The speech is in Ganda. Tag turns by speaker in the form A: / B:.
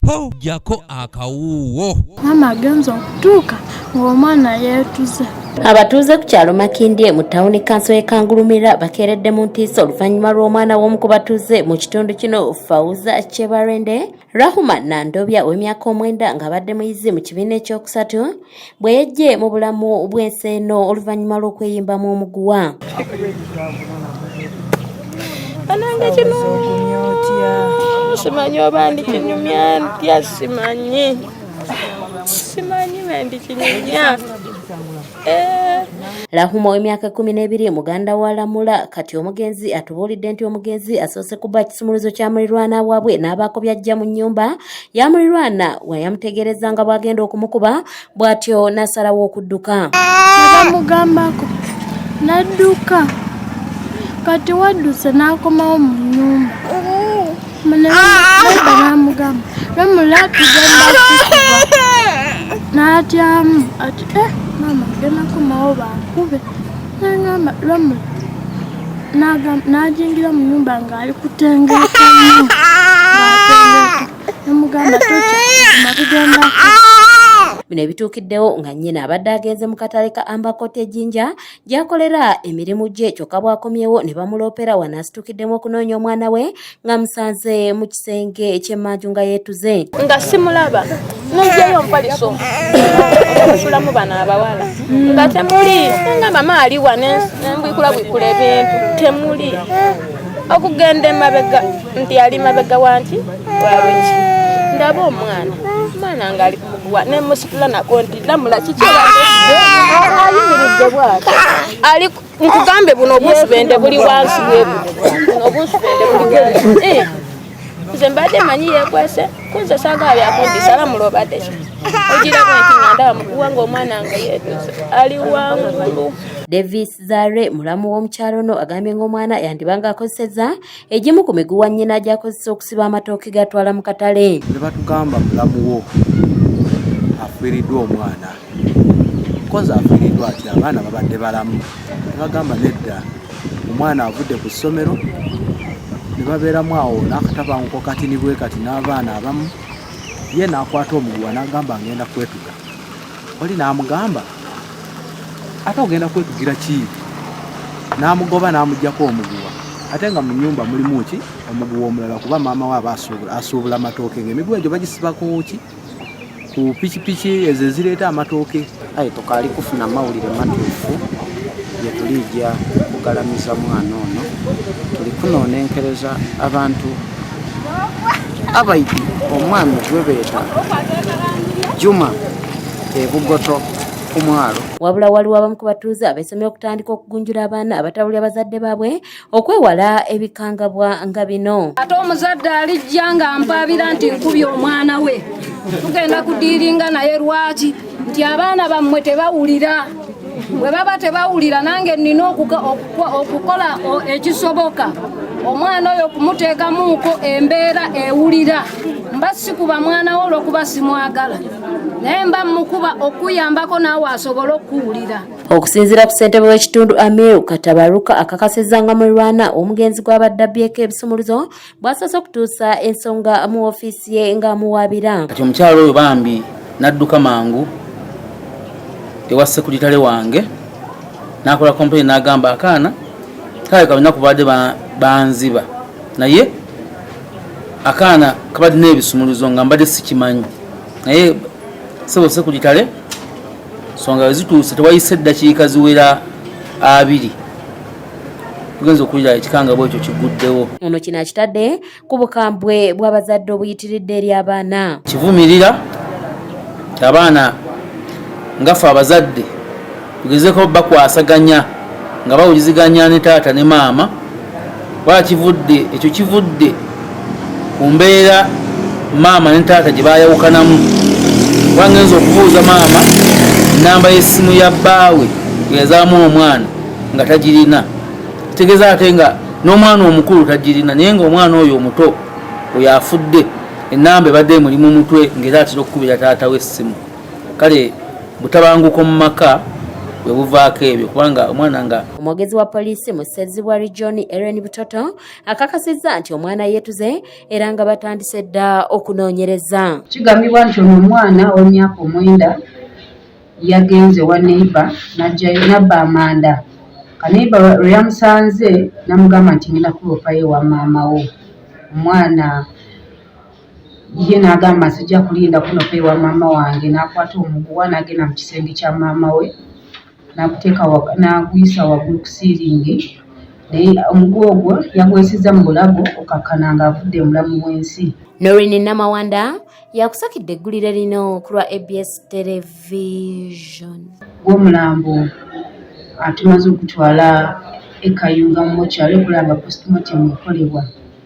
A: po jako akawuwo.
B: Mama agenza okutuuka ng'omwana yeetuze.
C: Abatuuze ku kyalo Makindye mu ttawuni kanso y'Ekangulumira bakeeredde mu ntiisa oluvannyuma lw'omwana w'omu ku batuuze mu kitundu kino Fauza Chebarende Rahuma Nandobya w'emyaka 9 ng'abadde muyizi mu kibiina ekyokusatu bwe yejje mu bulamu bw'ensi eno oluvannyuma lw'okweyimbamu omuguwa.
B: Anange kino simanyi oba ndi kinyumya ntya simanyi bendi kinyumya.
C: Rahuma w'emyaka 12 muganda wa Lamula kati omugenzi atubuulidde nti omugenzi asoose kuba kisumuluzo kya mulirwana waabwe n'abaako byajja mu nnyumba ya mulirwana wayamutegereza nga bw'agenda okumukuba bw'atyo n'asalawo okudduka.
B: Namugambako nadduka kati wadduse n'akomawo mu nnyumba. Namugamba Lamula tugenda kukuba n'atyamu ati mama genda komawo bankube. Nagamba Lamula n'ajingira mu nnyumba ng'ali kutengeeka namugamba tokyama tugendako.
C: Bino ebituukiddewo nga nnyina abadde agenze mu katale ka Ambakoti ejjinja gy'akolera emirimu gye kyokka bw'akomyewo ne bamuloopera wanaasitukiddemu okunoonya omwana we nga musanze mu kisenge ky'emmanju nga yeetuze.
B: Nga simulaba n'ojjayo mpaliso okusulamu bano abawala nga temuli nga mama aliwa nembwikulabwikula ebintu temuli okugenda emabega nti ali mabega wanti walweki ndaba omwana ng'ali kukuwa nemusitula nako nti Lamula ayimiridde bwati ali nkugambe buno obusubende buli wansi bwebuno obusubende buli nze mbadde manyi yeekwese kunze saagala byakundisa Lamula obadde ogirako nti nga ndaba mukuwa ng'omwana nga yeetuze ali wangulu.
C: Davis Zare mulamu w'omukyalo ono agambye ng'omwana yandibanga akozesezza egimu ku miguwa nnyina gy'akozesa okusiba amatooke gatwala mu katale.
D: Ne batugamba mulamu wo afiiriddwa omwana kozi afiiriddwa ati abaana babadde balamu ne bagamba nedda omwana avudde ku ssomero ne babeeramu awo n'akatabanguko katini bwe kati n'abaana abamu ye n'akwata omuguwa n'agamba ngenda kwetuga oli n'amugamba ate ogenda kwetugira ki n'amugoba n'amuggyako omuguwa ate nga mu nnyumba mulimu ki omuguwa omulala kuba maama we aba asuubula amatooke ng'emiguwa egyo bagisibako ki ku pikipiki ezo ezireeta amatooke.
E: Aye tukaali kufuna mawulire matuufu gye tulijja kugalamiza mwana ono tuli kunoonenkereza abantu abaidi omwami gwe beeta Juma ebugoto kumwalo.
C: Wabula waliwo abamu ku batuuze abeesomye okutandika okugunjula abaana abatabulya bazadde baabwe okwewala ebikangabwa nga bino.
F: Ate omuzadde alijja nga mpaabira nti nkubye omwana we tugenda kudiiringa naye lwaki nti abaana bammwe tebawulira bwe baba tebawulira nange nnina okukola ekisoboka omwana oyo kumuteekamuuko embeera ewulira mba sikuba mwana wo olw'okuba simwagala naye mba mukuba okuyambako naawe asobole okuwulira.
C: Okusinziira ku ssentebe w'ekitundu Amiru Katabaruka akakasizza nga mulirwana omugenzi gw'abadde abbyeko ebisumuluzo bw'asoose okutuusa ensonga mu ofiisi ye ng'amuwaabira.
E: Kati omukyalo oyo bambi n'adduka mangu ewa sekuritale wange n'akola complaint n'agamba akaana kale kalunaku badde banziba naye akaana kabadde n'ebisumuluzo nga mbadde sikimanyi naye sebo sekuritale songa wezituuse tewayise eddakiika ziwera 2 tugenza okuwulira ekikanga bwekyo kiguddewo.
C: Ono kino akitadde ku bukambwe bw'abazadde obuyitiridde eri abaana.
E: Kivumirira abaana ngafe abazadde tugezeko bakwasaganya nga bawuliziganya ne taata ne maama wakivudde ekyo kivudde ku mbeera maama ne taata gye bayawukanamu. Wangenza okubuuza maama namba y'essimu ya bbaawe yazaamu omwana nga tagirina kitegeeza ate nga n'omwana omukulu tagirina naye ng'omwana oyo omuto oyo afudde ennamba ebadde mulimu mutwe ng'era atera okukubira taata w'essimu. Kale butabanguko mu maka bwe buvaako ebyo kubanga omwana nga.
C: Omwogezi wa poliisi mu Ssezzibwa Region Ellen Butoto akakasizza nti omwana yeetuze era nga batandise dda okunoonyereza.
G: Kigambibwa nti ono omwana w'emyaka 9 yagenze wa neighbor n'ajjayo n'abba amanda. Kaneighbor lwe yamusanze n'amugamba nti ngenda kulopayo wa maama wo. Omwana ye n'agamba sijja kulinda kulopayo wa maama wange, n'akwata omuguwa n'agenda mu kisenge kya maama we n'aguyisa waggulu ku siiringi. Naye omuguwa ogwo yagwesiza mu bulago okakkana ng'avudde mulamu w'ensi.
C: Noreen Namawanda yakusakidde eggulire lino ku lwa ABS Television.
G: Gw'omulambo tumaze okutwala e Kayunga mu mokyalo okulaba postmortem ekolebwa.